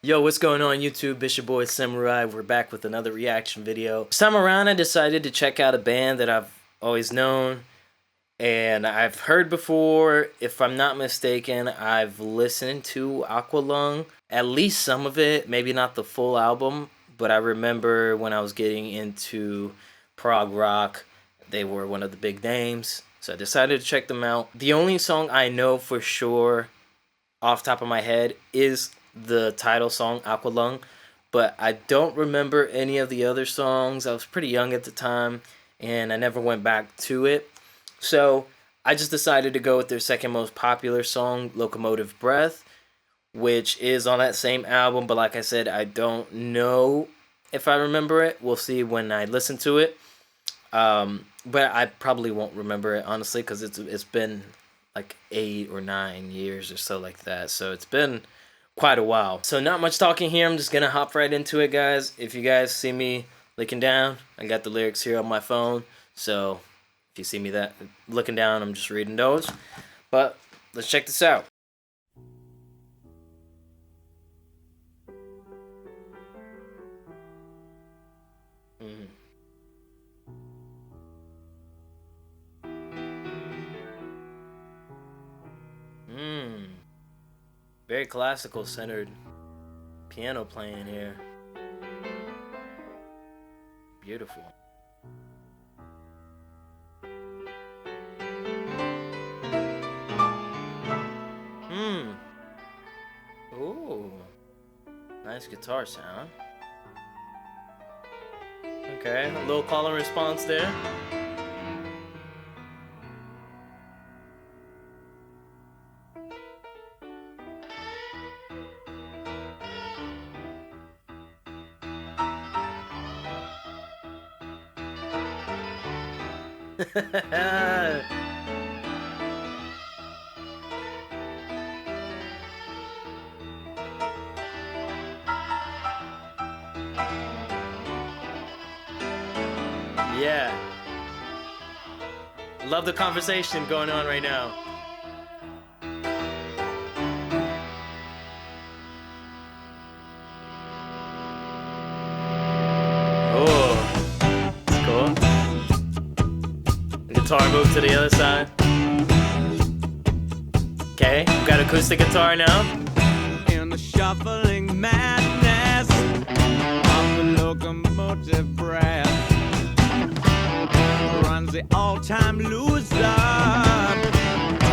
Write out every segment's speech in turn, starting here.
Yo, what's going on YouTube? It's your boy Samurai. We're back with another reaction video. This time around I decided to check out a band that I've always known and I've heard before. If I'm not mistaken, I've listened to Aqualung, at least some of it, maybe not the full album, but I remember when I was getting into prog rock, they were one of the big names, so I decided to check them out. The only song I know for sure off top of my head is the title song, Aqualung, but I don't remember any of the other songs. I was pretty young at the time and I never went back to it, so I just decided to go with their second most popular song, Locomotive Breath, which is on that same album, but like I said, I don't know if I remember it. We'll see when I listen to it, but I probably won't remember it, honestly, because it's been like 8 or 9 years or so like that, so it's been quite a while. So not much talking here, I'm just gonna hop right into it, guys. If you guys see me looking down, I got the lyrics here on my phone, so if you see me looking down, I'm just reading those. But let's check this out. Very classical centered piano playing here. Beautiful. Ooh. Nice guitar sound. Okay, a little call and response there. Yeah. Love the conversation going on right now. Oh, that's cool. Guitar move to the other side. Okay, we've got acoustic guitar now. In the shuffling madness of the locomotive breath runs the all-time loser,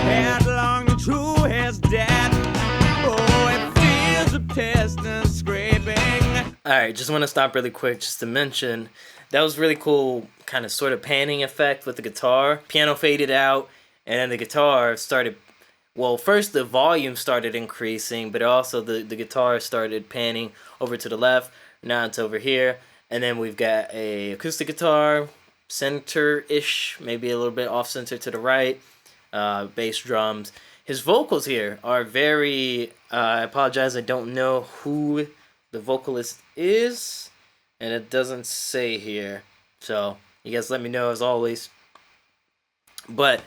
headlong to his death. Oh, it feels a piston scraping. Alright, just want to stop really quick just to mention that was really cool, kind of sort of panning effect with the guitar. Piano faded out and then the guitar started, well, first the volume started increasing, but also the guitar started panning over to the left. Now it's over here, and then we've got a acoustic guitar, center-ish, maybe a little bit off-center to the right, bass drums. His vocals here are very, I apologize, I don't know who the vocalist is, and it doesn't say here, so you guys let me know as always. But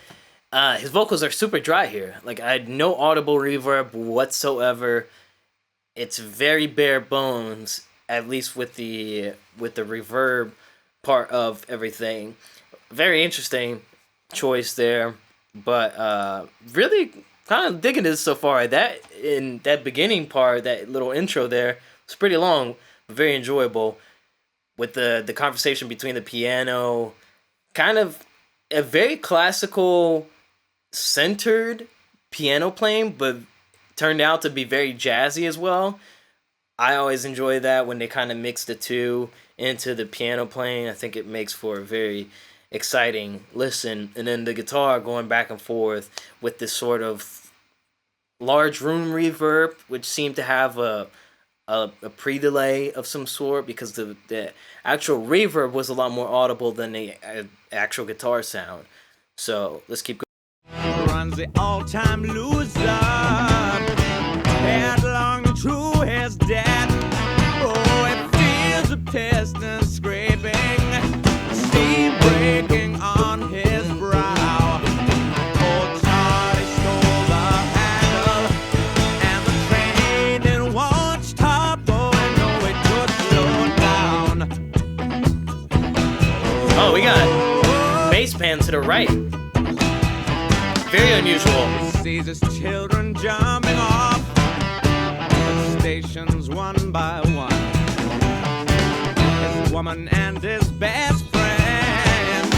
his vocals are super dry here. Like, I had no audible reverb whatsoever. It's very bare bones, at least with the reverb part of everything. Very interesting choice there, but really kind of digging this so far. That in that beginning part, that little intro there, was pretty long, but very enjoyable. With the conversation between the piano, kind of a very classical centered piano playing, but turned out to be very jazzy as well. I always enjoy that when they kind of mix the two into the piano playing. I think it makes for a very exciting listen. And then the guitar going back and forth with this sort of large room reverb, which seemed to have a pre-delay of some sort, because the actual reverb was a lot more audible than the actual guitar sound. So let's keep going. Runs the all-time loser, headlong to his death. Oh, it feels a piston scraping, steam breaking on his brow. Old Charlie stole the handle, and the train it won't stop pan to the right. Very unusual. He sees his children jumping off the stations one by one. His woman and his best friend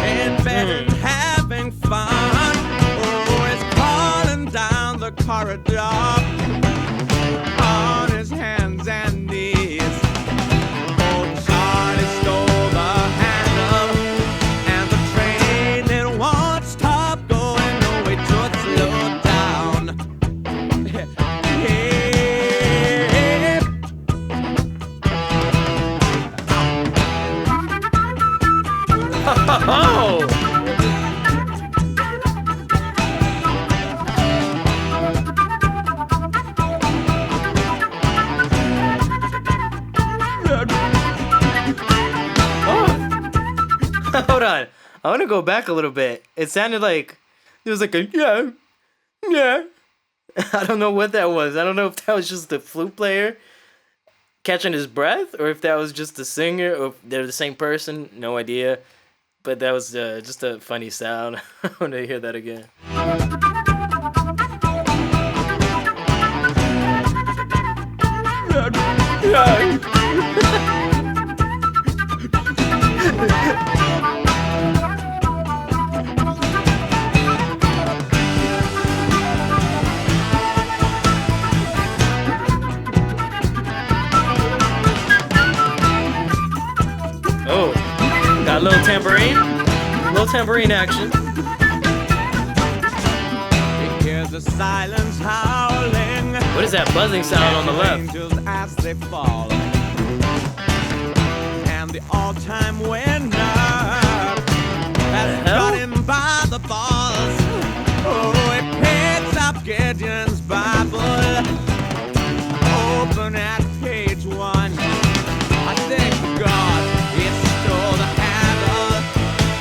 in bed and having fun. Oh, he's crawling down the corridor on his hands and knees. Oh, Charlie stole the handle, and the train it won't stop going. No, it should slow down. Yeah. Oh! Hold on. I want to go back a little bit. It sounded like it was like a yeah. I don't know what that was. I don't know if that was just the flute player catching his breath, or if that was just the singer, or if they're the same person. No idea. But that was just a funny sound. I want to hear that again. Oh, got a little tambourine action. He hears the silence howling. What is that buzzing sound on the left? Angels as they fall. And the all-time winner has got him by the balls. Oh, he picks up Gideon's Bible. Open at page 1. I thank God he stole the handle,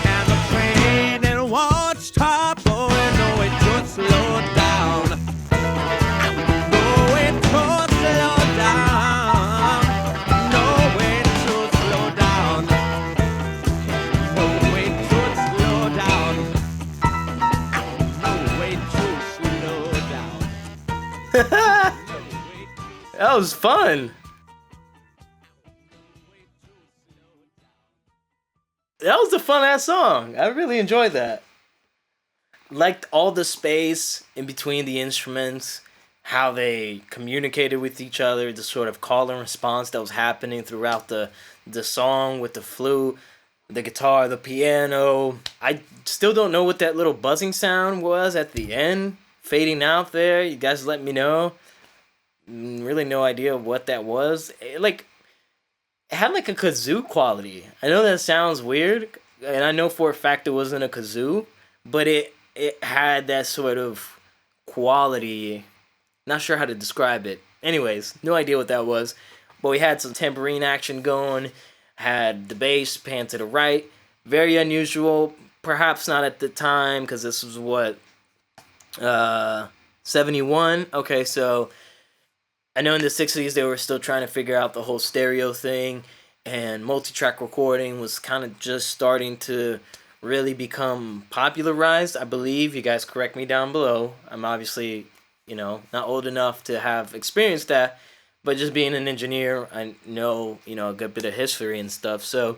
and the train it won't stop. Oh, no, it should slow down. No, it should slow down. No, it should slow down. No, it should slow down. No, it should slow down. That was fun. That was a fun ass song. I really enjoyed that. Liked all the space in between the instruments, how they communicated with each other, the sort of call and response that was happening throughout the song with the flute, the guitar, the piano. I still don't know what that little buzzing sound was at the end, fading out there. You guys let me know. Really no idea what that was. It had like a kazoo quality. I know that sounds weird, and I know for a fact it wasn't a kazoo, but it had that sort of quality. Not sure how to describe it. Anyways, no idea what that was. But we had some tambourine action going, had the bass pan to the right. Very unusual. Perhaps not at the time, because this was what, 71? Okay, so I know in the 60s they were still trying to figure out the whole stereo thing, and multi-track recording was kind of just starting to really become popularized, I believe. You guys correct me down below. I'm obviously, not old enough to have experienced that, but just being an engineer, I know, a good bit of history and stuff. So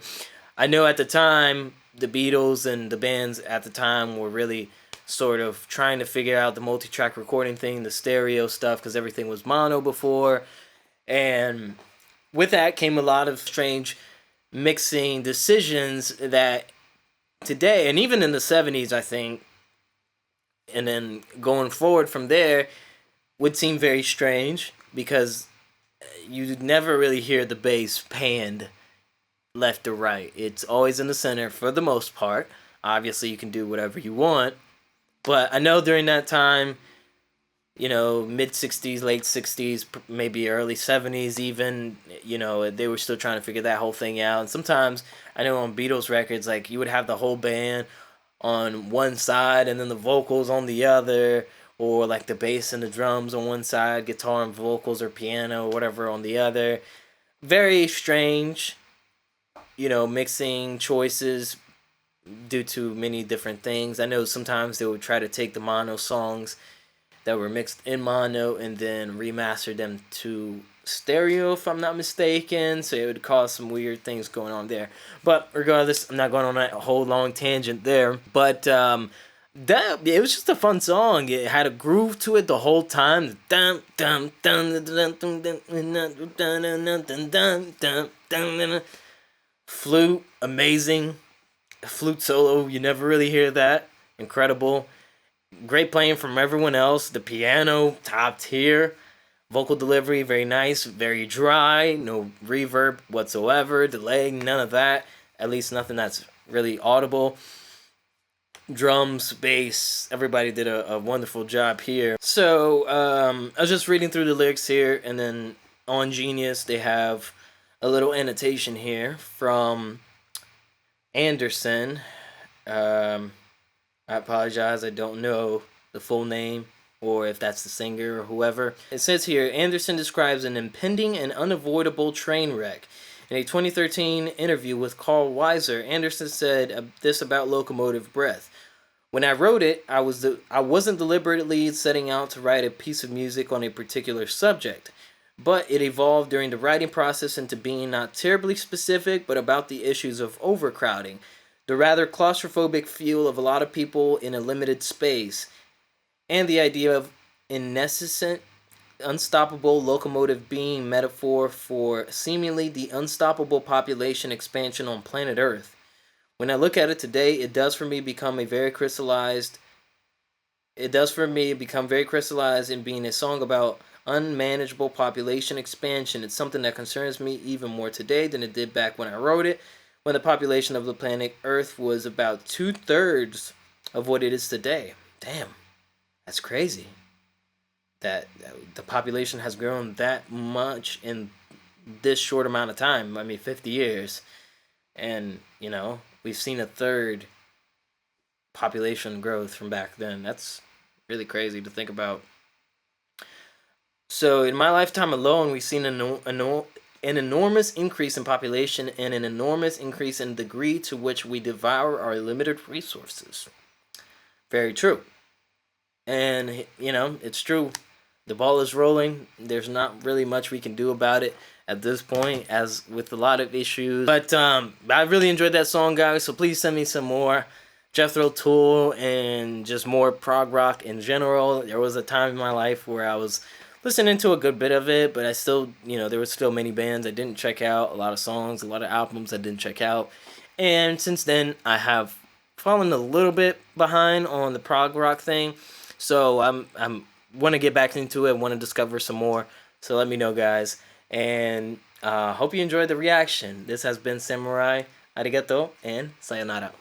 I know at the time, the Beatles and the bands at the time were really sort of trying to figure out the multi-track recording thing, the stereo stuff, because everything was mono before. And with that came a lot of strange mixing decisions that today, and even in the 70s, I think, and then going forward from there, would seem very strange, because you never really hear the bass panned left or right. It's always in the center for the most part. Obviously, you can do whatever you want. But I know during that time, mid-60s, late 60s, maybe early 70s even, they were still trying to figure that whole thing out. And sometimes, I know on Beatles records, you would have the whole band on one side and then the vocals on the other, or the bass and the drums on one side, guitar and vocals or piano or whatever on the other. Very strange, mixing choices due to many different things. I know sometimes they would try to take the mono songs that were mixed in mono and then remaster them to stereo, if I'm not mistaken. So it would cause some weird things going on there. But regardless, I'm not going on that whole long tangent there. But that it was just a fun song. It had a groove to it the whole time. Flute, amazing. Flute solo, you never really hear that. Incredible. Great playing from everyone else. The piano, top tier. Vocal delivery, very nice, very dry. No reverb whatsoever. Delay, none of that. At least nothing that's really audible. Drums, bass, everybody did a wonderful job here. So, I was just reading through the lyrics here, and then on Genius, they have a little annotation here from Anderson. I apologize, I don't know the full name or if that's the singer or whoever. It says here, Anderson describes an impending and unavoidable train wreck. In a 2013 interview with Carl Weiser, Anderson said this about Locomotive Breath. When I wrote it, I wasn't deliberately setting out to write a piece of music on a particular subject, but it evolved during the writing process into being not terribly specific, but about the issues of overcrowding, the rather claustrophobic feel of a lot of people in a limited space, and the idea of incessant, unstoppable locomotive being metaphor for seemingly the unstoppable population expansion on planet Earth. When I look at it today, it does for me become very crystallized in being a song about unmanageable population expansion. It's something that concerns me even more today than it did back when I wrote it, when the population of the planet Earth was about 2/3 of what it is today. Damn, that's crazy. That the population has grown that much in this short amount of time. I mean, 50 years. And, we've seen a third population growth from back then. That's really crazy to think about. So in my lifetime alone, we've seen an enormous increase in population and an enormous increase in the degree to which we devour our limited resources. Very true. And, it's true. The ball is rolling. There's not really much we can do about it at this point, as with a lot of issues. But I really enjoyed that song, guys, so please send me some more Jethro, Tull, and just more prog rock in general. There was a time in my life where I was listening to a good bit of it, but I still, there were still many bands I didn't check out, a lot of songs, a lot of albums I didn't check out. And since then, I have fallen a little bit behind on the prog rock thing. So I'm want to get back into it, want to discover some more. So let me know, guys. And hope you enjoyed the reaction. This has been Samurai. Arigato and sayonara.